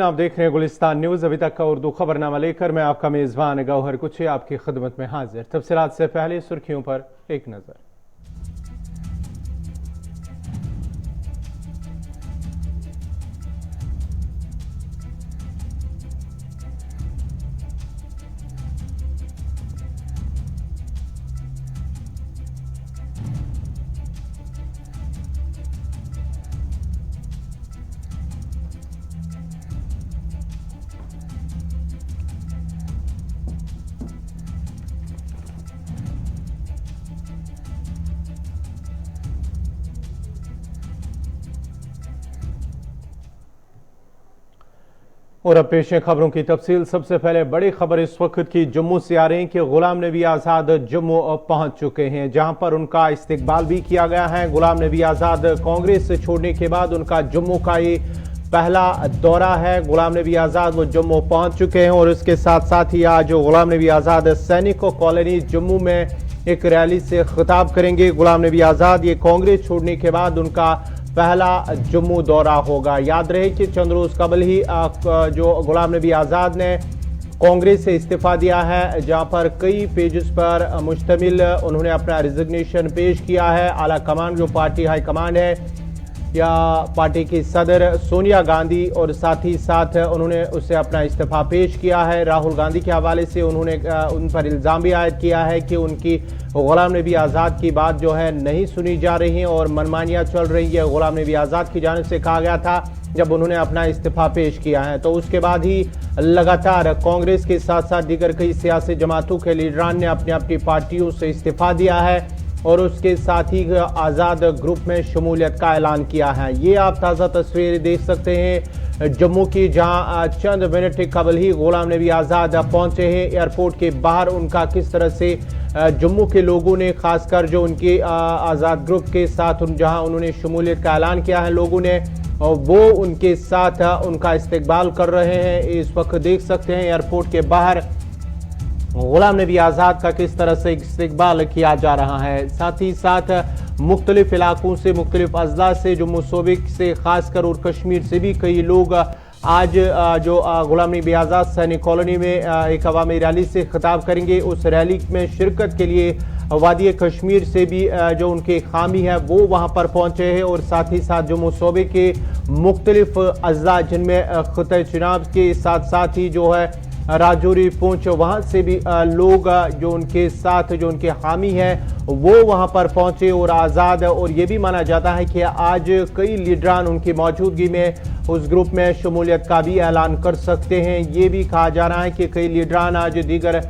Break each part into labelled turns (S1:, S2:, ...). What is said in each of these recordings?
S1: आप देख रहे हैं गुलिस्तान न्यूज। अभी तक का उर्दू खबरनामा लेकर मैं आपका मेजबान गौहर कुछे आपकी खिदमत में हाजिर। तफसीलात से पहले सुर्खियों पर एक नजर। और अब पेश है खबरों की तफसील। सबसे पहले बड़ी खबर इस वक्त की जम्मू से आ रही है कि गुलाम नबी आज़ाद जम्मू पहुंच चुके हैं, जहां पर उनका इस्तकबाल भी किया गया है। गुलाम नबी आज़ाद कांग्रेस से छोड़ने के बाद उनका जम्मू का ये पहला दौरा है। गुलाम नबी आज़ाद वो जम्मू पहुंच चुके हैं और इसके साथ साथ ही आज गुलाम नबी आज़ाद सैनिक कॉलोनी जम्मू में एक रैली से खिताब करेंगे। गुलाम नबी आज़ाद ये कांग्रेस छोड़ने के बाद उनका पहला जम्मू दौरा होगा। याद रहे कि चंद रोज कबल ही जो गुलाम नबी आज़ाद ने कांग्रेस से इस्तीफा दिया है, जहां पर कई पेजेस पर मुश्तमिल उन्होंने अपना रिजिग्नेशन पेश किया है। आला कमान जो पार्टी हाई कमांड है या पार्टी की सदर सोनिया गांधी, और साथ ही साथ उन्होंने उससे अपना इस्तीफा पेश किया है। राहुल गांधी के हवाले से उन्होंने उन पर इल्ज़ाम भी आयद किया है कि उनकी गुलाम नबी आज़ाद की बात जो है नहीं सुनी जा रही है और मनमानियां चल रही है। गुलाम नबी आज़ाद की जानिब से कहा गया था जब उन्होंने अपना इस्तीफा पेश किया है, तो उसके बाद ही लगातार कांग्रेस के साथ साथ दीगर कई सियासी जमातों के लीडरान ने अपनी अपनी पार्टियों से इस्तीफा दिया है और उसके साथ ही आज़ाद ग्रुप में शमूलियत का ऐलान किया है। ये आप ताज़ा तस्वीरें देख सकते हैं जम्मू की, जहां चंद मिनट कबल ही गुलाम नबी आज़ाद पहुंचे हैं। एयरपोर्ट के बाहर उनका किस तरह से जम्मू के लोगों ने, खासकर जो उनके आज़ाद ग्रुप के साथ जहां उन्होंने शमूलियत का ऐलान किया है, लोगों ने वो उनके साथ उनका इस्तकबाल कर रहे हैं। इस वक्त देख सकते हैं एयरपोर्ट के बाहर गुलाम नबी आज़ाद का किस तरह से इस्तकबाल किया जा रहा है। साथ ही साथ मुख्तलिफ इलाकों से, मुख्तलिफ अजला से, जम्मू सूबे से खासकर और कश्मीर से भी कई लोग आज जो गुलाम नबी आज़ाद सैनिक कॉलोनी में एक अवामी रैली से खिताब करेंगे। उस रैली में शिरकत के लिए वादी कश्मीर से भी जो उनके हामी है वो वहां पर पहुंचे हैं और साथ ही साथ जम्मू सूबे के मुख्तलिफ अजला जिनमें खिते चिनाब के साथ साथ ही जो है राजौरी, पुंछ, वहां से भी लोग जो उनके साथ जो उनके हामी हैं वो वहां पर पहुंचे और आज़ाद, और ये भी माना जाता है कि आज कई लीडरान उनकी मौजूदगी में उस ग्रुप में शमूलियत का भी ऐलान कर सकते हैं। ये भी कहा जा रहा है कि कई लीडरान आज दीगर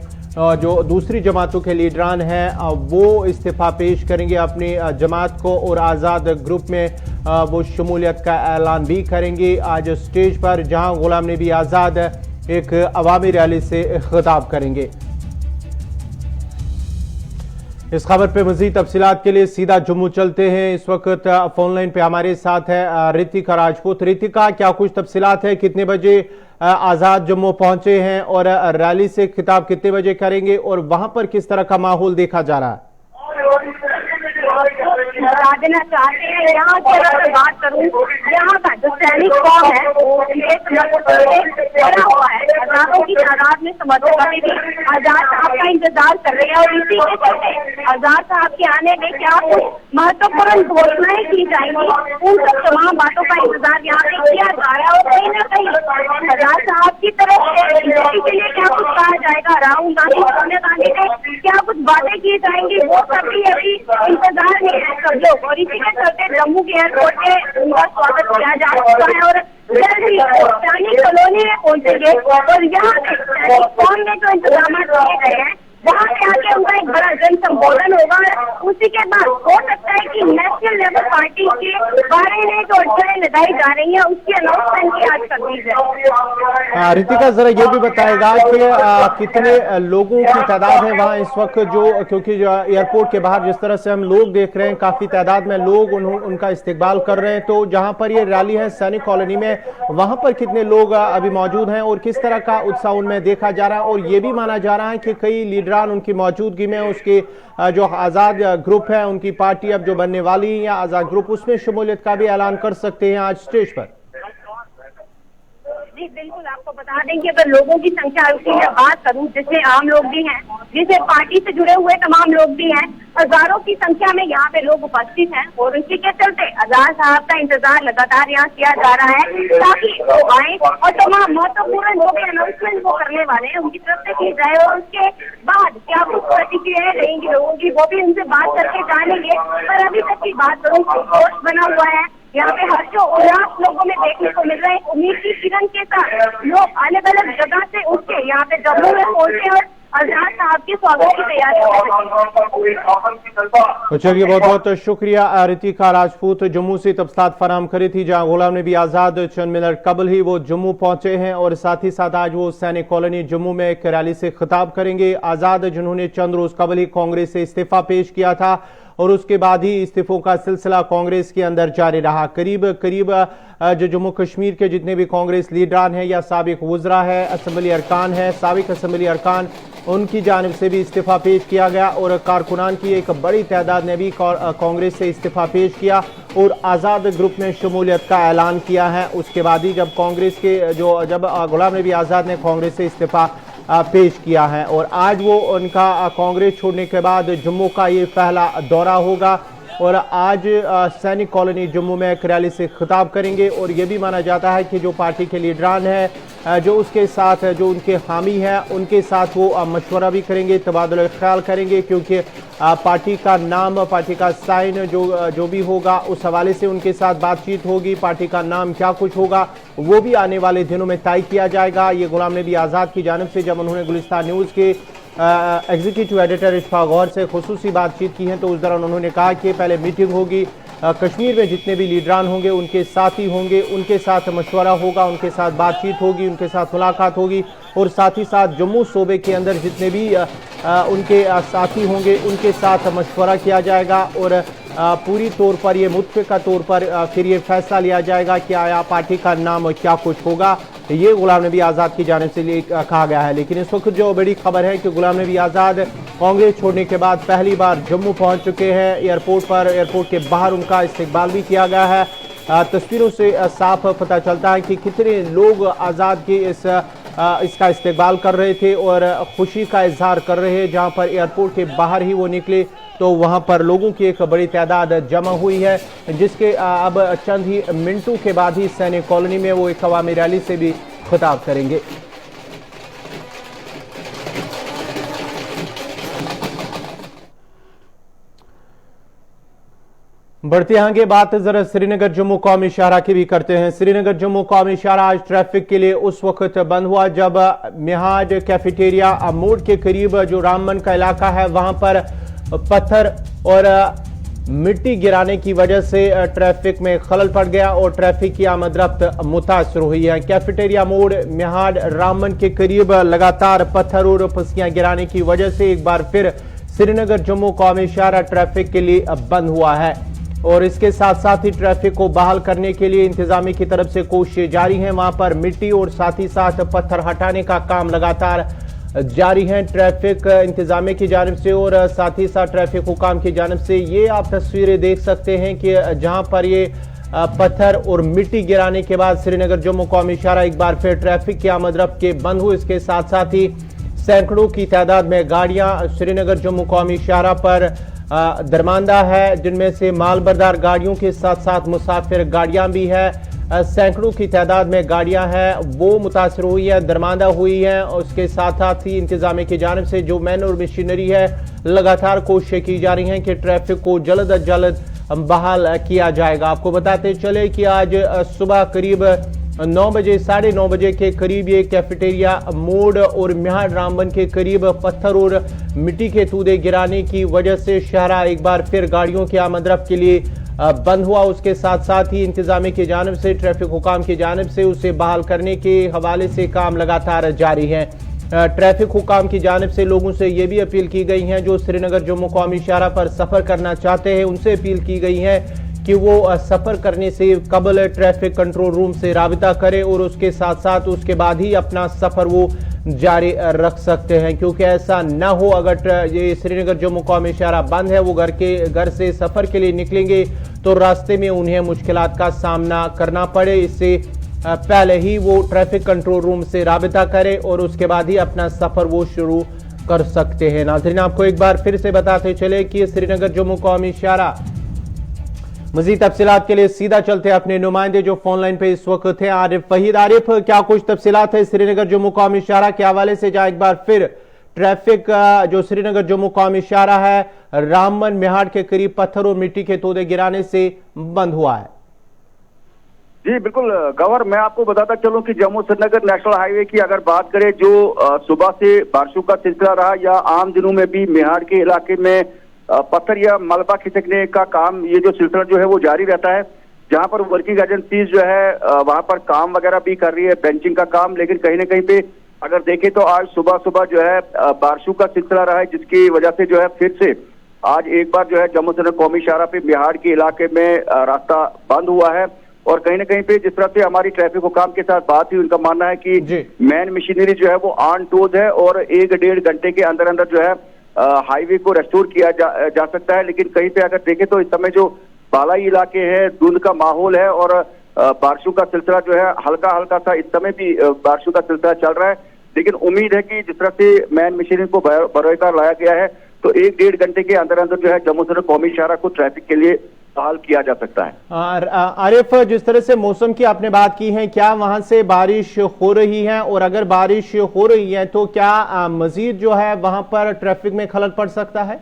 S1: जो दूसरी जमातों के लीडरान हैं वो इस्तीफा पेश करेंगे अपनी जमात को और आज़ाद ग्रुप में वो शमूलियत का ऐलान भी करेंगे आज स्टेज पर, जहां गुलाम नबी आज़ाद एक अवामी रैली से खिताब करेंगे। इस खबर पे मजीद तफसीलात के लिए सीधा जम्मू चलते हैं। इस वक्त फोन लाइन पे हमारे साथ है रितिका राजपूत। रितिका, क्या कुछ तफसीलात है, कितने बजे आज़ाद जम्मू पहुंचे हैं और रैली से खिताब कितने बजे करेंगे और वहां पर किस तरह का माहौल देखा जा रहा है?
S2: बता देना चाहते हैं, यहाँ की अगर बात करूँ, यहाँ का जो सैनिक फॉर्म है वो बना हुआ है। हजारों की तादाद में समर्थक अभी भी आज़ाद साहब का इंतजार कर रहे हैं और इसी के चलते आज़ाद साहब के आने में क्या कुछ महत्वपूर्ण घोषणाएं की जाएंगी, उन सब तमाम बातों का इंतजार यहाँ पे किया जा रहा है। और कहीं ना कहीं आज़ाद साहब की तरफ से के लिए क्या कुछ कहा जाएगा, राहुल गांधी, सोनिया गांधी ने क्या कुछ बातें की जाएंगी, वो सभी अभी इंतजार में है सब लोग। और इसी के चलते जम्मू के एयरपोर्ट पे उनका स्वागत किया जा चुका है और जल्द ही सैनिक कॉलोनी में पहुंचेंगे और यहाँ फॉर्म में जो इंतजाम किए गए हैं वहाँ पे आके उनका एक बड़ा जन संबोधन होगा। उसी के बाद हो सकता है कि नेशनल लेवल पार्टी के बारे में जो अड़चनें लगाई जा रही है उसकी अनाउंसमेंट की आज कर दी जाए।
S1: रितिका, जरा ये भी बताएगा कि कितने लोगों की तादाद है वहाँ इस वक्त, जो क्योंकि जो एयरपोर्ट के बाहर जिस तरह से हम लोग देख रहे हैं काफी तादाद में लोग उनका इस्तकबाल कर रहे हैं, तो जहाँ पर ये रैली है सैनिक कॉलोनी में, वहां पर कितने लोग अभी मौजूद हैं और किस तरह का उत्साह उनमें देखा जा रहा है? और ये भी माना जा रहा है कि कई लीडर उनकी मौजूदगी में उसके जो आज़ाद ग्रुप है, उनकी पार्टी अब जो बनने वाली है या आज़ाद ग्रुप, उसमें शमूलियत का भी ऐलान कर सकते हैं आज स्टेज पर।
S2: जी बिल्कुल, आपको बता दें कि अगर लोगों की संख्या की मैं बात करूं, जिससे आम लोग भी हैं, जिससे पार्टी से जुड़े हुए तमाम लोग भी हैं, हजारों की संख्या में यहाँ पे लोग उपस्थित हैं और इसी के चलते आजाद साहब का इंतजार लगातार यहाँ किया जा रहा है ताकि वो आए और तमाम महत्वपूर्ण जो भी अनाउंसमेंट वो करने वाले हैं उनकी तरफ से की जाए और उसके बाद क्या कुछ प्रतिक्रियाएं रहेंगी लोगों की वो भी उनसे बात करके जानेंगे। पर अभी तक की बात करूँ, जोश बना हुआ है यहाँ पे, हर्षो उल्लास लोगों में देखने को मिल रहा है। उम्मीद की किरण के साथ लोग अलग अलग जगह से उठ के यहाँ पे जम्मू में पहुंचे और आजाद साहब के स्वागत की तैयारी कर रहे हैं।
S1: तो चलिए, बहुत बहुत शुक्रिया रितिका राजपूत जम्मू से तफसीलात फराहम करी थी, जहां गुलाम नबी आजाद चंद मिनट कबल ही वो जम्मू पहुंचे हैं और साथ ही साथ आज वो सैनिक कॉलोनी जम्मू में एक रैली से खिताब करेंगे। आजाद जिन्होंने चंद रोज कबल ही कांग्रेस से इस्तीफा पेश किया था और उसके बाद ही इस्तीफों का सिलसिला कांग्रेस के अंदर जारी रहा। करीब करीब जो जम्मू कश्मीर के जितने भी कांग्रेस लीडरान हैं या साबिक वुज़रा है, असम्बली अरकान है, साबिक असम्बली अरकान, उनकी जानिब से भी इस्तीफा पेश किया गया और कारकुनान की एक बड़ी तादाद ने भी कांग्रेस से इस्तीफा पेश किया और आज़ाद ग्रुप में शमूलियत का ऐलान किया है। उसके बाद ही जब कांग्रेस के जब गुलाम नबी आज़ाद ने कांग्रेस से इस्तीफा पेश किया है और आज वो उनका कांग्रेस छोड़ने के बाद जम्मू का ये पहला दौरा होगा और आज सैनिक कॉलोनी जम्मू में एक रैली से खिताब करेंगे और ये भी माना जाता है कि जो पार्टी के लीडरान हैं, जो उसके साथ जो उनके हामी हैं, उनके साथ वो मशवरा भी करेंगे, तबादला ख्याल करेंगे, क्योंकि पार्टी का नाम, पार्टी का साइन जो भी होगा उस हवाले से उनके साथ बातचीत होगी। पार्टी का नाम क्या कुछ होगा वो भी आने वाले दिनों में तय किया जाएगा। ये गुलाम नबी आज़ाद की जानिब से जब उन्होंने गुलिस्तान न्यूज़ के एग्जीक्यूटिव एडिटर इशफाक गौहर से खुसूसी बातचीत की है तो उस दौरान उन्होंने कहा कि पहले मीटिंग होगी, कश्मीर में जितने भी लीडरान होंगे उनके साथी होंगे, उनके साथ मशवरा होगा, उनके साथ बातचीत होगी, उनके साथ मुलाकात होगी और साथ ही साथ जम्मू सूबे के अंदर जितने भी उनके साथी होंगे उनके साथ मशवरा किया जाएगा और पूरी तौर पर ये मुत्फिका तौर पर फिर ये फैसला लिया जाएगा कि आया पार्टी का नाम क्या कुछ होगा। ये गुलाम नबी आज़ाद की जानिब से कहा गया है। लेकिन इस वक्त जो बड़ी खबर है कि गुलाम नबी आज़ाद कांग्रेस छोड़ने के बाद पहली बार जम्मू पहुंच चुके हैं। एयरपोर्ट पर, एयरपोर्ट के बाहर उनका इस्तकबाल भी किया गया है। तस्वीरों से साफ पता चलता है कि कितने लोग आज़ाद के इसका इस्तकबाल कर रहे थे और खुशी का इजहार कर रहे हैं। जहां पर एयरपोर्ट के बाहर ही वो निकले तो वहां पर लोगों की एक बड़ी तादाद जमा हुई है, जिसके अब चंद ही मिनटों के बाद ही सैनिक कॉलोनी में वो एक अवामी रैली से भी खिताब करेंगे। बढ़ते आगे बात जरा श्रीनगर जम्मू कौमी शाहरा की भी करते हैं। श्रीनगर जम्मू कौमी शाहरा आज ट्रैफिक के लिए उस वक्त बंद हुआ जब मिहाड कैफेटेरिया मोड़ के करीब जो रामबन का इलाका है वहां पर पत्थर और मिट्टी गिराने की वजह से ट्रैफिक में खलल पड़ गया और ट्रैफिक की आमदरफ्त मुतासर हुई है। कैफेटेरिया मोड़ मिहाड रामबन के करीब लगातार पत्थर और पस्सियां गिराने की वजह से एक बार फिर श्रीनगर जम्मू कौमी शाहरा ट्रैफिक के लिए बंद हुआ है और इसके साथ साथ ही ट्रैफिक को बहाल करने के लिए इंतजामिया की तरफ से कोशिशें जारी हैं। वहां पर मिट्टी और साथ ही साथ पत्थर हटाने का काम लगातार जारी है ट्रैफिक इंतजामिया की जानिब से और साथ ही साथ ट्रैफिक हुकाम की जानिब से। ये आप तस्वीरें देख सकते हैं कि जहां पर ये पत्थर और मिट्टी गिराने के बाद श्रीनगर जम्मू कौमी शाहरा एक बार फिर ट्रैफिक की आमदरफ्त के बंद हुए। इसके साथ साथ ही सैकड़ों की तादाद में गाड़ियां श्रीनगर जम्मू कौमी शाहरा पर दरमांदा है, जिनमें से मालबरदार गाड़ियों के साथ साथ मुसाफिर गाड़ियां भी है। सैकड़ों की तादाद में गाड़ियां हैं वो मुतासर हुई है, दरमांदा हुई है। उसके साथ साथ ही इंतजामिया की जानिब से जो मैन और मशीनरी है लगातार कोशिशें की जा रही हैं कि ट्रैफिक को जल्द अज जल्द बहाल किया जाएगा। आपको बताते चले कि आज सुबह करीब 9 बजे 9:30 बजे के करीब ये कैफेटेरिया मोड़ और मिहाड रामबन के करीब पत्थर और मिट्टी के तूदे गिराने की वजह से शहरा एक बार फिर गाड़ियों की आमदरफ्त के लिए बंद हुआ। उसके साथ साथ ही इंतजामिया की जानिब से, ट्रैफिक हुकाम की जानिब से उसे बहाल करने के हवाले से काम लगातार जारी है। ट्रैफिक हुकाम की जानिब से लोगों से ये भी अपील की गई है जो श्रीनगर जम्मू कौमी शाहरा पर सफर करना चाहते हैं उनसे अपील की गई है कि वो सफर करने से कबल ट्रैफिक कंट्रोल रूम से राबिता करें और उसके साथ साथ उसके बाद ही अपना सफर वो जारी रख सकते हैं, क्योंकि ऐसा ना हो अगर ये श्रीनगर जम्मू कौमी शाहरा बंद है, वो घर से सफर के लिए निकलेंगे तो रास्ते में उन्हें मुश्किलात का सामना करना पड़े। इससे पहले ही वो ट्रैफिक कंट्रोल रूम से राबिता करे और उसके बाद ही अपना सफर वो शुरू कर सकते हैं। नाज़रीन, आपको एक बार फिर से बताते चले कि श्रीनगर जम्मू कौमी शाहरा, मजीद तफसीलात के लिए सीधा चलते हैं अपने नुमाइंदे जो फोन लाइन पे इस वक्त थे, आरिफ वहीद। आरिफ, क्या कुछ तफसीलात है श्रीनगर जम्मू कौमी शाहरा के हवाले से, जहां एक बार फिर ट्रैफिक जो श्रीनगर जम्मू कौमी शाहरा है रामबन मेहाड़ के करीब पत्थर और मिट्टी के तोदे गिराने से बंद हुआ है?
S3: जी बिल्कुल गवर, मैं आपको बताता चलूं कि जम्मू श्रीनगर नेशनल हाईवे की अगर बात करें, जो सुबह से बारिशों का सिलसिला रहा या आम दिनों में भी मेहाड़ के इलाके में पत्थर या मलबा खिसकने का काम, ये जो सिलसिला जो है वो जारी रहता है, जहां पर वर्किंग एजेंसीज जो है वहां पर काम वगैरह भी कर रही है, बेंचिंग का काम। लेकिन कहीं ना कहीं पे अगर देखें तो आज सुबह सुबह जो है बारिशों का सिलसिला रहा है, जिसकी वजह से जो है फिर से आज एक बार जो है जम्मू श्रीनगर कौमी शाहरा पे मेहाड़ के इलाके में रास्ता बंद हुआ है। और कहीं ना कहीं पे जिस तरह से हमारी ट्रैफिक हुकाम के साथ बात हुई, उनका मानना है कि मैन मशीनरी जो है वो ऑन टोज है और 1-1.5 घंटे के अंदर अंदर जो है हाईवे को रेस्टोर किया जा सकता है। लेकिन कहीं पे अगर देखें तो इस समय जो बालाई इलाके हैं, धुंध का माहौल है और बारिशों का सिलसिला जो है हल्का हल्का सा इस समय भी बारिशों का सिलसिला चल रहा है। लेकिन उम्मीद है कि जिस तरह से मैन मशीनरी को बरोकार लाया गया है, तो 1-1.5 घंटे के अंदर अंदर जो है जम्मू श्रीनगर कौमी शाहरा को ट्रैफिक के लिए बहाल किया जा सकता है।
S1: आरिफ, जिस तरह से मौसम की आपने बात की है, क्या वहां से बारिश हो रही है? और अगर बारिश हो रही है तो क्या मजीद जो है वहां पर ट्रैफिक में खलल पड़ सकता है?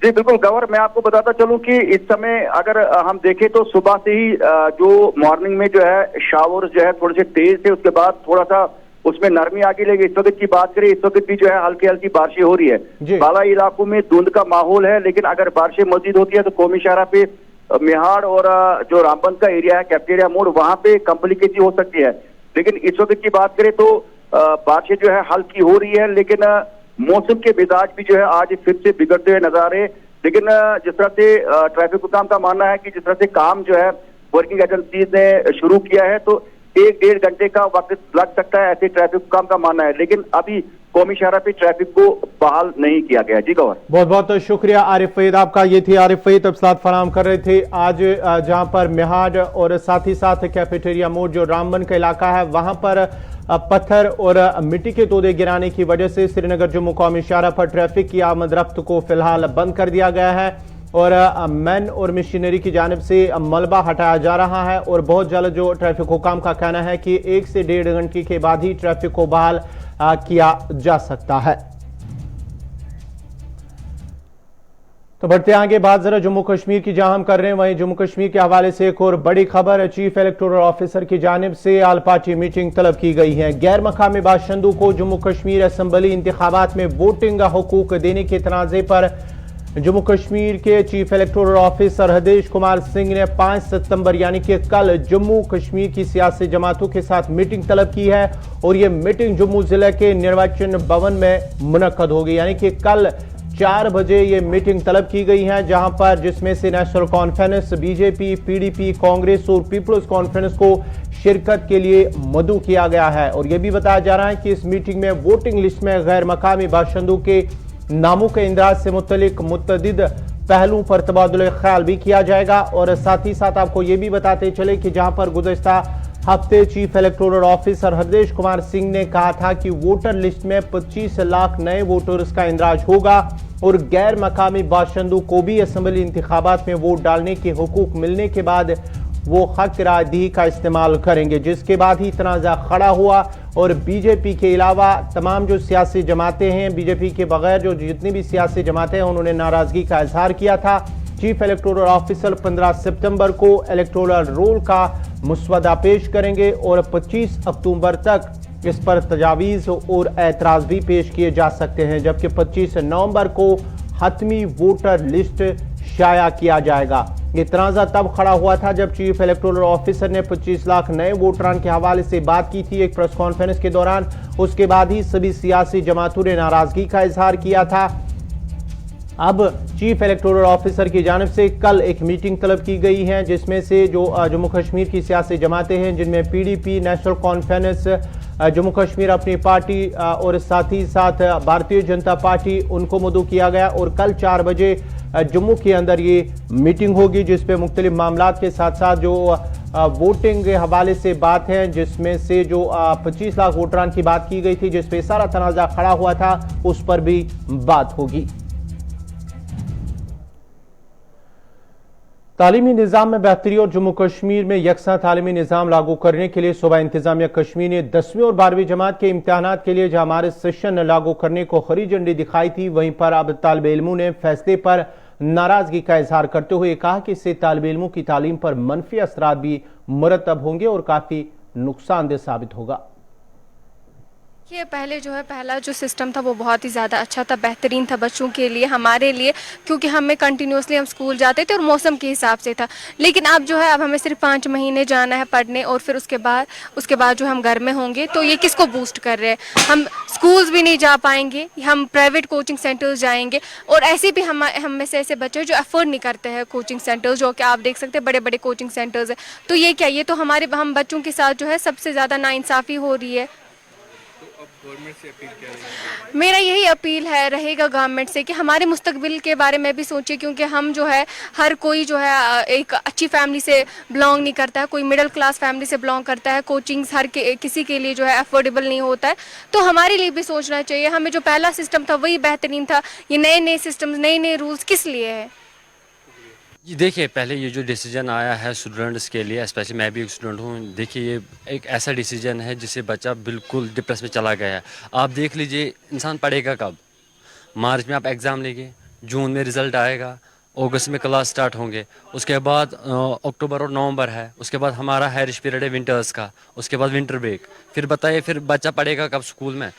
S3: जी बिल्कुल गवर, मैं आपको बताता चलूं कि इस समय अगर हम देखें तो सुबह से ही जो मॉर्निंग में जो है शावर जो है थोड़े से तेज थे, उसके बाद थोड़ा सा उसमें नरमी आगे लगी। इस वक्त की बात करें, इस वक्त भी जो है हल्की हल्की बारिशें हो रही है। बालाई इलाकों में धुंध का माहौल है, लेकिन अगर बारिशें मजीद होती है तो कौमी शाहरा पे मेहाड़ और जो रामबन का एरिया है, कैप्टेरिया मोड़, वहां पे कॉम्प्लिकेशन हो सकती है। लेकिन इस वक्त की बात करें तो बारिशें जो है हल्की हो रही है, लेकिन मौसम के मिजाज भी जो है आज फिर से बिगड़ते हुए नजर आ रहे हैं। लेकिन जिस तरह से ट्रैफिक हुकाम का मानना है कि जिस तरह से काम जो है वर्किंग एजेंसीज ने शुरू किया है, तो 1-1.5 घंटे का वक्त लग सकता है, ऐसे ट्रैफिक हुकाम का मानना है। लेकिन अभी कौमी शाहरा पे ट्रैफिक को बहाल नहीं किया गया। जी गवर,
S1: बहुत बहुत शुक्रिया आरिफ वहीद आपका। ये थी आरिफ वहीद तफसीलात फराहम कर रहे थे। आज जहां पर मेहाड़ और साथ ही साथ कैफेटेरिया मोड़ जो रामबन का इलाका है, वहां पर पत्थर और मिट्टी के तोदे गिराने की वजह से श्रीनगर जम्मू कौमी शाहरा पर ट्रैफिक की आमद रफ्त को फिलहाल बंद कर दिया गया है और मैन और मशीनरी की जानिब से मलबा हटाया जा रहा है। और बहुत जल्द जो ट्रैफिक हुकाम का कहना है कि 1 से 1.5 घंटे के बाद ही ट्रैफिक को बहाल किया जा सकता है। तो बढ़ते आगे बात जरा जम्मू कश्मीर की, जहां हम कर रहे हैं वहीं जम्मू कश्मीर के हवाले से एक और बड़ी खबर, चीफ इलेक्टोरल ऑफिसर की जानिब से आल पार्टी मीटिंग तलब की गई है। गैर मकामी बाशिंदों को जम्मू कश्मीर असम्बली इंतखाबात में वोटिंग हुकूक देने के तनाज़े पर जम्मू कश्मीर के chief electoral officer Hridesh Kumar Singh ने 5 सितंबर यानी कि कल जम्मू कश्मीर की सियासी जमातों के साथ मीटिंग तलब की है और ये मीटिंग जम्मू जिले के निर्वाचन भवन में मुनक्कद होगी। यानी कि कल 4 बजे ये मीटिंग तलब की गई है, जहां पर जिसमें से national conference, BJP, PDP, Congress और पीपल्स कॉन्फ्रेंस को शिरकत के लिए मदऊ किया गया है। और यह भी बताया जा रहा है कि इस मीटिंग में वोटिंग लिस्ट में गैर मकामी बाशिंदों के नामों के इंदराज से मुतल्लिक मुतअद्दिद पहलुओं पर तबादुल ख्याल भी किया जाएगा। और साथ ही साथ आपको ये भी बताते चले कि जहां पर गुज़श्ता हफ्ते chief electoral officer Hridesh Kumar Singh ने कहा था कि वोटर लिस्ट में 25 लाख नए वोटर्स का इंदराज होगा और गैर मकामी बाशिंदों को भी असेंबली इंतखाबात में वोट डालने के हुकूक मिलने के बाद वो हक रायदही का इस्तेमाल करेंगे, जिसके बाद ही तनाज़ा खड़ा हुआ। और बीजेपी के अलावा तमाम जो सियासी जमातें हैं, बीजेपी के बगैर जो जितनी भी सियासी जमातें हैं, उन्होंने नाराजगी का इजहार किया था। चीफ इलेक्टोरल ऑफिसर 15 सितंबर को इलेक्टोरल रोल का मुसवदा पेश करेंगे और 25 अक्टूबर तक इस पर तजावीज़ और एतराज़ भी पेश किए जा सकते हैं, जबकि 25 नवंबर को हतमी वोटर लिस्ट शाया किया जाएगा। ये तनाज़ा तब खड़ा हुआ था जब चीफ इलेक्टोरल ऑफिसर ने 25 लाख नए वोटरान के हवाले से बात की थी एक प्रेस कॉन्फ्रेंस के दौरान। उसके बाद ही सभी सियासी जमातों ने नाराजगी का इजहार किया था। अब चीफ इलेक्टोरल ऑफिसर की जानिब से कल एक मीटिंग तलब की गई है, जिसमें से जो जम्मू कश्मीर की सियासी जमातें हैं, जिनमें PDP, national conference, Jammu Kashmir अपनी पार्टी और साथ ही साथ भारतीय जनता पार्टी, उनको मदऊ किया गया। और कल 4 बजे जम्मू के अंदर ये मीटिंग होगी, जिसपे मुख्तलिफ मामलात के साथ साथ जो वोटिंग के हवाले से बात है, जिसमें से जो 25 लाख वोटरान की बात की गई थी, जिसपे सारा तनाजा खड़ा हुआ था, उस पर भी बात होगी। तालीमी निज़ाम में बेहतरी और जम्मू कश्मीर में यकसा तालीमी निज़ाम लागू करने के लिए सूबा इंतजामिया कश्मीर ने 10वीं और 12वीं जमात के इम्तहानात के लिए जमात सेशन लागू करने को हरी झंडी दिखाई थी। वहीं पर अब तालिब इल्मों ने फैसले पर नाराजगी का इजहार करते हुए कहा कि इससे तालिब इल्मों की तालीम पर मनफी असरात भी मुरतब होंगे और काफ़ी नुकसानदेह साबित होगा।
S4: ये पहले जो है पहला जो सिस्टम था वो बहुत ही ज़्यादा अच्छा था, बेहतरीन था बच्चों के लिए, हमारे लिए, क्योंकि हमें कंटिन्यूसली हम स्कूल जाते थे और मौसम के हिसाब से था। लेकिन अब जो है अब हमें सिर्फ 5 महीने जाना है पढ़ने और फिर उसके बाद जो हम घर में होंगे, तो ये किसको बूस्ट कर रहे हैं? हम स्कूल्स भी नहीं जा पाएंगे, हम प्राइवेट कोचिंग सेंटर्स जाएंगे और ऐसे भी हम में से ऐसे बच्चे जो अफोर्ड नहीं करते हैं कोचिंग सेंटर्स, जो कि आप देख सकते हैं बड़े बड़े कोचिंग सेंटर्स हैं। तो ये क्या, ये तो हम बच्चों के साथ जो है सबसे ज़्यादा नाइंसाफ़ी हो रही है।
S5: गवर्नमेंट से अपील क्या रहेगी?
S4: मेरा यही अपील रहेगा गवर्नमेंट से कि हमारे मुस्तकबिल के बारे में भी सोचिए, क्योंकि हम जो है हर कोई जो है एक अच्छी फैमिली से बिलोंग नहीं करता है, कोई मिडिल क्लास फैमिली से बिलोंग करता है। कोचिंग्स किसी के लिए जो है अफोर्डेबल नहीं होता है, तो हमारे लिए भी सोचना चाहिए। हमें जो पहला सिस्टम था वही बेहतरीन था, ये नए नए सिस्टम नए नए रूल्स किस लिए है?
S6: जी देखिए, पहले ये जो डिसीजन आया है स्टूडेंट्स के लिए, स्पेशली मैं भी एक स्टूडेंट हूँ, देखिए ये एक ऐसा डिसीजन है जिससे बच्चा बिल्कुल डिप्रेस में चला गया है। आप देख लीजिए इंसान पढ़ेगा कब? मार्च में आप एग्ज़ाम लेंगे, जून में रिज़ल्ट आएगा, अगस्त में क्लास स्टार्ट होंगे, उसके बाद अक्टूबर और नवंबर है, उसके बाद हमारा हायरिश पीरियड है विंटर्स का, उसके बाद विंटर ब्रेक। फिर बताइए फिर बच्चा पढ़ेगा कब स्कूल में?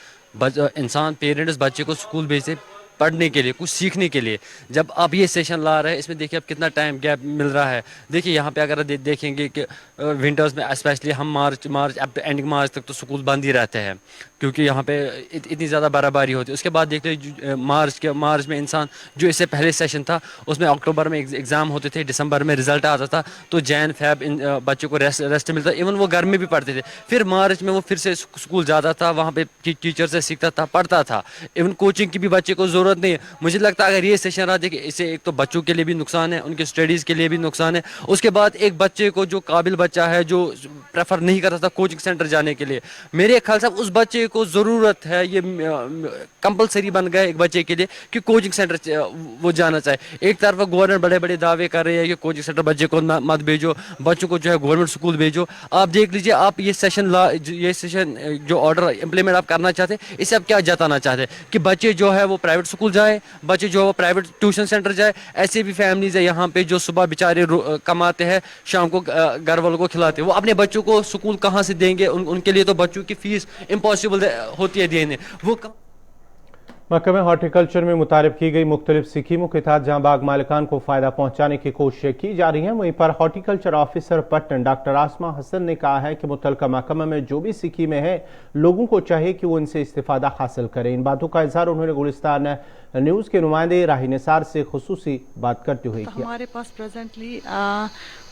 S6: इंसान पेरेंट्स बच्चे को स्कूल भेजते पढ़ने के लिए, कुछ सीखने के लिए। जब आप ये सेशन ला रहे हैं, इसमें देखिए अब कितना टाइम गैप मिल रहा है। देखिए यहाँ पे अगर देखेंगे कि विंटर्स में स्पेशली हम मार्च अब एंडिंग मार्च तक तो स्कूल बंद ही रहते हैं, क्योंकि यहाँ पे इतनी ज़्यादा बर्फबारी होती है। उसके बाद देख लीजिए मार्च में इंसान जो इससे पहले सेशन था उसमें अक्टूबर में एग्ज़ाम होते थे, दिसंबर में रिजल्ट आता था, तो जैन फैब बच्चों को रेस्ट मिलता, इवन वो घर में भी पढ़ते थे। फिर मार्च में वो फिर से स्कूल जाता था, वहाँ पे टीचर से सीखता था, पढ़ता था। इवन कोचिंग की भी बच्चे को ज़रूरत नहीं है। मुझे लगता है अगर ये सेशन रहा, देखिए इससे एक तो बच्चों के लिए भी नुकसान है, उनके स्टडीज़ के लिए भी नुकसान है। उसके बाद एक बच्चे को जो काबिल बच्चा है, जो प्रेफर नहीं करता था कोचिंग सेंटर जाने के लिए, मेरे ख्याल से उस बच्चे को ज़रूरत है, ये कंपलसरी बन गया एक बच्चे के लिए कि कोचिंग सेंटर वो जाना चाहे। एक तरफ गवर्नमेंट बड़े बड़े दावे कर रही है कि कोचिंग सेंटर बच्चे को मत भेजो, बच्चों को जो है गवर्नमेंट स्कूल भेजो। आप देख लीजिए, आप ये सेशन जो ऑर्डर इम्प्लीमेंट आप करना चाहते हैं, इससे आप क्या जताना चाहते हैं कि बच्चे जो है वो प्राइवेट स्कूल जाए, बच्चे जो है वो प्राइवेट ट्यूशन सेंटर जाए। ऐसे भी फैमिलीज है यहाँ पे जो सुबह बेचारे कमाते हैं, शाम को घर वालों को खिलाते हैं, वो अपने बच्चों को स्कूल कहाँ से देंगे? उनके लिए तो बच्चों की फीस इम्पॉसिबल होती है देने। वो
S1: महकमे हॉर्टिकल्चर में मुतारिफ की गई मुख्तलिफ स्कीमों के तहत जहां बाग मालिकान को फायदा पहुंचाने की कोशिशें की जा रही हैं, वहीं पर हॉर्टिकल्चर ऑफिसर पट्टन डॉक्टर आसमा हसन ने कहा है कि मुतलका महकमा में जो भी स्कीमें हैं, लोगों को चाहिए कि वो इनसे इस्तिफादा हासिल करें। इन बातों का इजहार उन्होंने गुलिस्तान न्यूज़ के नुमाइंदे राही निसार से खुसूसी बात करते हुए किया।
S7: हमारे पास प्रेजेंटली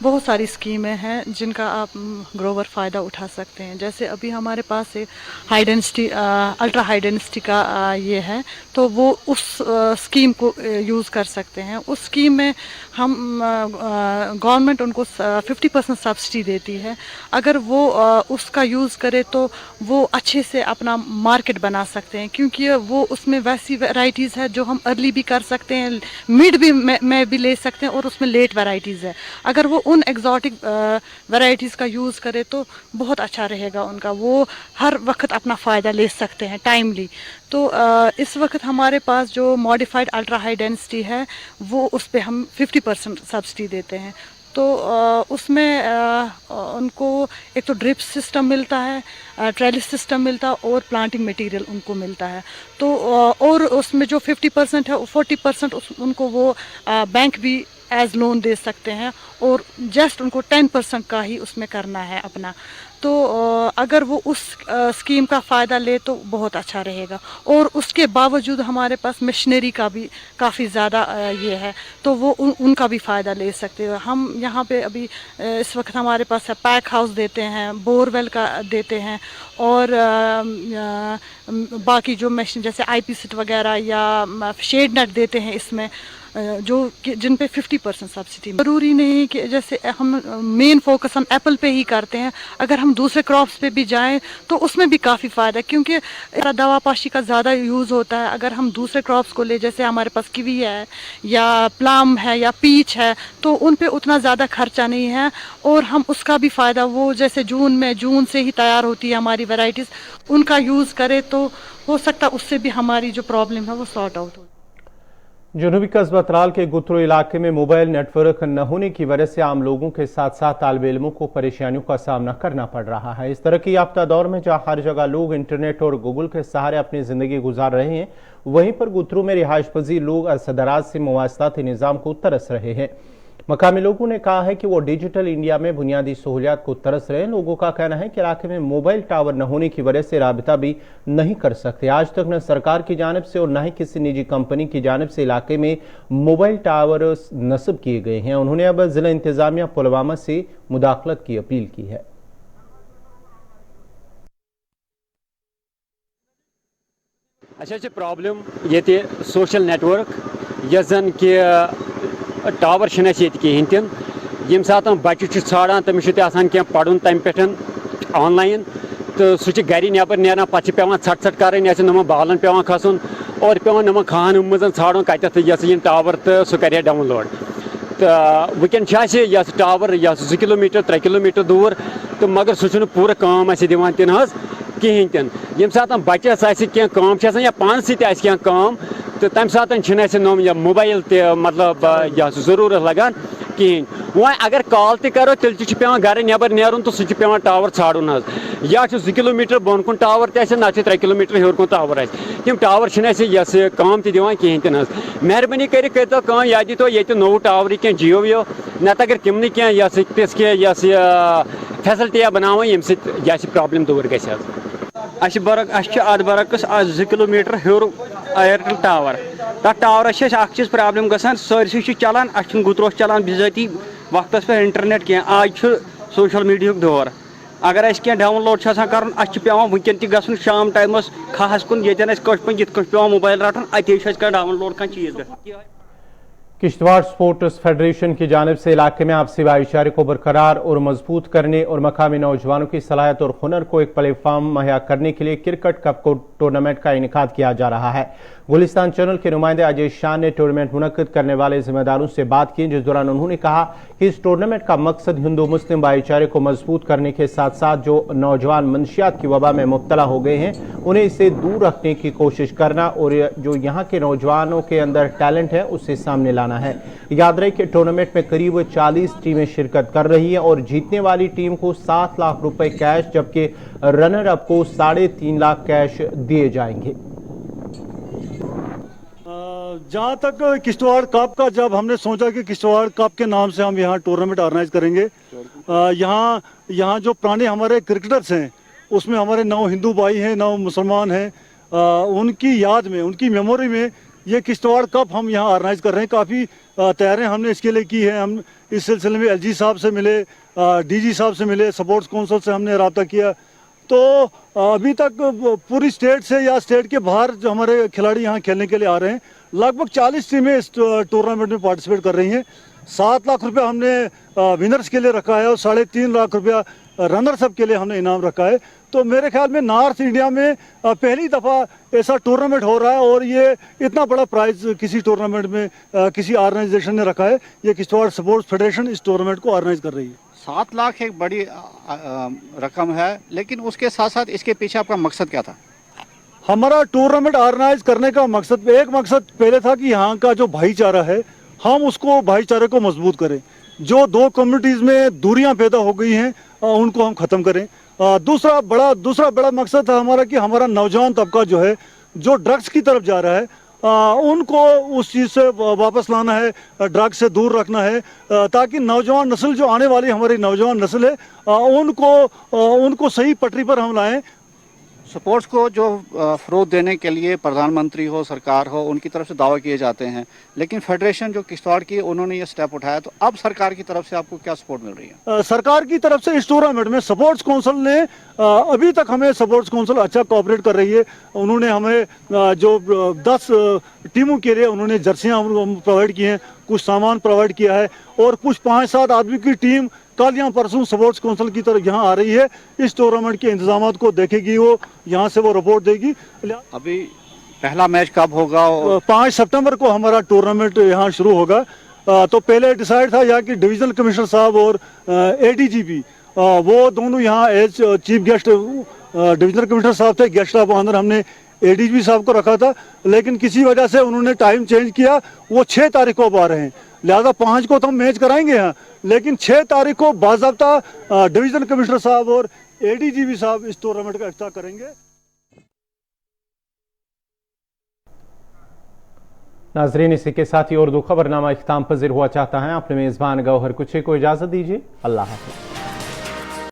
S7: बहुत सारी स्कीमें हैं जिनका आप ग्रोवर फ़ायदा उठा सकते हैं। जैसे अभी हमारे पास एक high density ultra high density का ये है, तो वो उस स्कीम को यूज़ कर सकते हैं। उस स्कीम में हम गवर्नमेंट उनको 50% सब्सिडी देती है। अगर वो उसका यूज़ करे तो वो अच्छे से अपना मार्केट बना सकते हैं, क्योंकि वो उसमें वैसी वैराइटीज़ है जो हम अर्ली भी कर सकते हैं, मिड भी में भी ले सकते हैं, और उसमें लेट वैराइटीज़ है। अगर वो उन एग्जॉटिक वैराइटीज़ का यूज़ करे तो बहुत अच्छा रहेगा उनका, वो हर वक्त अपना फ़ायदा ले सकते हैं टाइमली। तो इस वक्त हमारे पास जो मॉडिफाइड अल्ट्रा हाई डेंसिटी है, वो उस पर हम 50% सब्सिडी देते हैं। तो उसमें उनको एक तो ड्रिप सिस्टम मिलता है, ट्रेलिस सिस्टम मिलता है, और प्लांटिंग मटेरियल उनको मिलता है। तो और उसमें जो 50% है, 40% उनको वो बैंक भी एज लोन दे सकते हैं, और जस्ट उनको 10% का ही उसमें करना है अपना। तो अगर वो उस स्कीम का फ़ायदा ले तो बहुत अच्छा रहेगा। और उसके बावजूद हमारे पास मशीनरी का भी काफ़ी ज़्यादा ये है, तो वो उनका भी फ़ायदा ले सकते हैं। हम यहाँ पे अभी इस वक्त हमारे पास पैक हाउस देते हैं, बोरवेल का देते हैं, और बाकी जो मशीन जैसे IP सेट वगैरह या शेड नेट देते हैं इसमें। जिन पे 50% सब्सिडी। ज़रूरी नहीं कि जैसे हम मेन फोकस हम एप्पल पे ही करते हैं, अगर हम दूसरे क्रॉप्स पे भी जाएं तो उसमें भी काफ़ी फ़ायदा है, क्योंकि दवा पाशी का ज़्यादा यूज़ होता है। अगर हम दूसरे क्रॉप्स को ले, जैसे हमारे पास कीवी है या प्लम है या पीच है, तो उन पे उतना ज़्यादा खर्चा नहीं है और हम उसका भी फ़ायदा, वो जैसे जून से ही तैयार होती है हमारी वैरायटीज़, उनका यूज़ करें तो हो सकता है उससे भी हमारी जो प्रॉब्लम है वो सॉर्ट आउट हो।
S1: जनूबी कस्बा तराल के गुत्रो इलाके में मोबाइल नेटवर्क न होने की वजह से आम लोगों के साथ साथ तालिब इल्मों को परेशानियों का सामना करना पड़ रहा है। इस तरक्की याफ्ता दौर में जहां हर जगह लोग इंटरनेट और गूगल के सहारे अपनी जिंदगी गुजार रहे हैं, वहीं पर गुत्रो में रिहाइश पजीर लोग सदरात से मुवासलाती निज़ाम को तरस रहे हैं। मकामी लोगों ने कहा है कि वो डिजिटल इंडिया में बुनियादी सहूलियात को तरस रहे हैं। लोगों का कहना है कि इलाके में मोबाइल टावर न होने की वजह से राबिता भी नहीं कर सकते। आज तक न सरकार की जानिब से और न ही किसी निजी कंपनी की जानिब से इलाके में मोबाइल टावर नस्ब किए गए हैं। उन्होंने अब जिला इंतजामिया पुलवामा से मुदाखलत की अपील की है।
S8: अच्छा प्रॉब्लम ये सोशल नेटवर्क यन कि टावर कहें तन यम सात बच्चे ाड़ान तमिस क्या पढ़न तम पे ऑनलाइन तो सह गर नबर ना पे ट कर नम बालन पे खसन और पे नम खान मज ाड़न कत टावर तो सह कर डाउनलोड तो वैन टावर 2 किलोमीटर 3 किलोमीटर दूर तो मगर सह पूरा काम दिवान तन कहें तन यम सात बच्चस काम या पान सह काम तो तम सात नम मोबाइल मतलब जरूरत लगान कहें वह अगर कॉल करो तेल पे घर नबर नेरुन तो सह पे टावर ाड़न या 2 किलोमीटर बोन कुन टावर ना 3 किलोमीटर हेर कुन टावर तम टावर काम दिवान कहें तन मेहरबानी कर या दो ये नौ टावर क्या जियो वियो नत अगर तम तिस फैसिलिटियाँ बनाव यम प्रॉब्लम दूर ग
S9: अत बरक्स 2 किलोमीटर हेर एयरटेल टावर तथ टावरस चीज़ प्रॉब्लम गसान सरसी चलान गुत्रोस चलान बिजाती वक्त पे इंटरनेट क्या आज सोशल मीडिया दौर अगर क्या डाउनलोड कर पे वनकन तन शाम टाइम खास कुन ये पे मोबाइल रटन अत डाउनलोड कह चीज़।
S1: किश्तवाड़ स्पोर्ट्स फेडरेशन की जानिब से इलाके में आपसी भाईचारे को बरकरार और मजबूत करने और मकामी नौजवानों की सलाहियत और हुनर को एक प्लेटफॉर्म मुहैया करने के लिए क्रिकेट कप टूर्नामेंट का इनेकाद किया जा रहा है। गुलिस्तान चैनल के नुमाइंदे अजय शान ने टूर्नामेंट मुनक्किद करने वाले जिम्मेदारों से बात की, जिस दौरान उन्होंने कहा कि इस टूर्नामेंट का मकसद हिंदू मुस्लिम भाईचारे को मजबूत करने के साथ साथ जो नौजवान मंशियात की वबा में मुब्तला हो गए हैं उन्हें इससे दूर रखने की कोशिश करना और जो यहाँ के नौजवानों के अंदर टैलेंट है उसे सामने लाना है। याद रहे कि टूर्नामेंट में करीब 40 टीमें शिरकत कर रही हैं और जीतने वाली टीम को 7 लाख रुपए कैश जबकि रनर अप को 3.5 लाख कैश दिए जाएंगे।
S10: जहाँ तक किश्तवाड़ कप का, जब हमने सोचा कि किश्तवाड़ कप के नाम से हम यहाँ टूर्नामेंट ऑर्गेनाइज करेंगे, यहाँ जो पुराने हमारे क्रिकेटर्स हैं उसमें हमारे 9 हिंदू भाई हैं, 9 मुसलमान हैं, उनकी याद में, उनकी मेमोरी में ये किश्तवाड़ कप हम यहाँ ऑर्गेनाइज कर रहे हैं। काफ़ी तैयारियाँ हमने इसके लिए की है। हम इस सिलसिले में LG साहब से मिले, DG साहब से मिले, स्पोर्ट्स काउंसिल से हमने रब्ता किया। तो अभी तक पूरी स्टेट से या स्टेट के बाहर जो हमारे खिलाड़ी यहाँ खेलने के लिए आ रहे हैं, लगभग 40 टीमें इस टूर्नामेंट में पार्टिसिपेट कर रही हैं। 7 लाख रुपया हमने विनर्स के लिए रखा है और 3.5 लाख रुपया रनर्स अप के लिए हमने इनाम रखा है। तो मेरे ख्याल में नॉर्थ इंडिया में पहली दफ़ा ऐसा टूर्नामेंट हो रहा है और ये इतना बड़ा प्राइज किसी टूर्नामेंट में किसी ऑर्गेनाइजेशन ने रखा है। ये किश्तवाड़ स्पोर्ट्स फेडरेशन इस टूर्नामेंट को ऑर्गेनाइज कर रही है।
S11: 7 लाख एक बड़ी रकम है, लेकिन उसके साथ साथ इसके पीछे आपका मकसद क्या था?
S10: हमारा टूर्नामेंट ऑर्गेनाइज करने का मकसद, एक मकसद पहले था कि यहाँ का जो भाईचारा है हम उसको भाईचारे को मजबूत करें। जो 2 कम्युनिटीज़ में दूरियां पैदा हो गई हैं उनको हम ख़त्म करें। दूसरा बड़ा मकसद था हमारा कि हमारा नौजवान तबका जो है, जो ड्रग्स की तरफ जा रहा है, उनको उस चीज़ से वापस लाना है, ड्रग्स से दूर रखना है, ताकि नौजवान नस्ल, जो आने वाली हमारी नौजवान नस्ल है, उनको सही पटरी पर हम लाएं।
S11: स्पोर्ट्स को जो फ़रोग़ देने के लिए प्रधानमंत्री हो, सरकार हो, उनकी तरफ से दावे किए जाते हैं, लेकिन फेडरेशन जो किश्तवाड़ की उन्होंने ये स्टेप उठाया, तो अब सरकार की तरफ से आपको क्या सपोर्ट मिल रही है?
S10: सरकार की तरफ से इस टूर्नामेंट में स्पोर्ट्स काउंसिल ने अभी तक हमें स्पोर्ट्स काउंसिल अच्छा कोऑपरेट कर रही है। उन्होंने हमें जो 10 टीमों के लिए उन्होंने जर्सियाँ प्रोवाइड की हैं, कुछ सामान प्रोवाइड किया है और कुछ 5-7 आदमी की टीम कल या परसों स्पोर्ट्स काउंसिल की तरफ यहाँ आ रही है। इस टूर्नामेंट के इंतजाम को देखेगी, वो यहाँ से वो रिपोर्ट देगी।
S11: अभी पहला मैच कब होगा?
S10: 5 सितंबर को हमारा टूर्नामेंट यहाँ शुरू होगा। तो पहले डिसाइड था यहाँ की डिविजनल कमिश्नर साहब और एडीजीपी वो दोनों यहाँ as chief guest, divisional commissioner साहब थे, गेस्ट ऑफ ऑनर हमने एडीजीपी साहब को रखा था, लेकिन किसी वजह से उन्होंने टाइम चेंज किया। वो 6 तारीख को अब आ रहे हैं, लिहाजा 5 को तो हम मैच कराएंगे यहाँ, लेकिन 6 तारीख को बाज़ाब्ता डिविजनल कमिश्नर साहब और एडीजीपी साहब इस टूर्नामेंट का इफ्तिताह करेंगे।
S1: नाजरीन, इसी के साथ ही उर्दू खबरनामा इख्तिताम पज़ीर हुआ चाहता है। अपने मेज़बान गौहर कुछे को इजाज़त दीजिए। अल्लाह हाफ़िज़।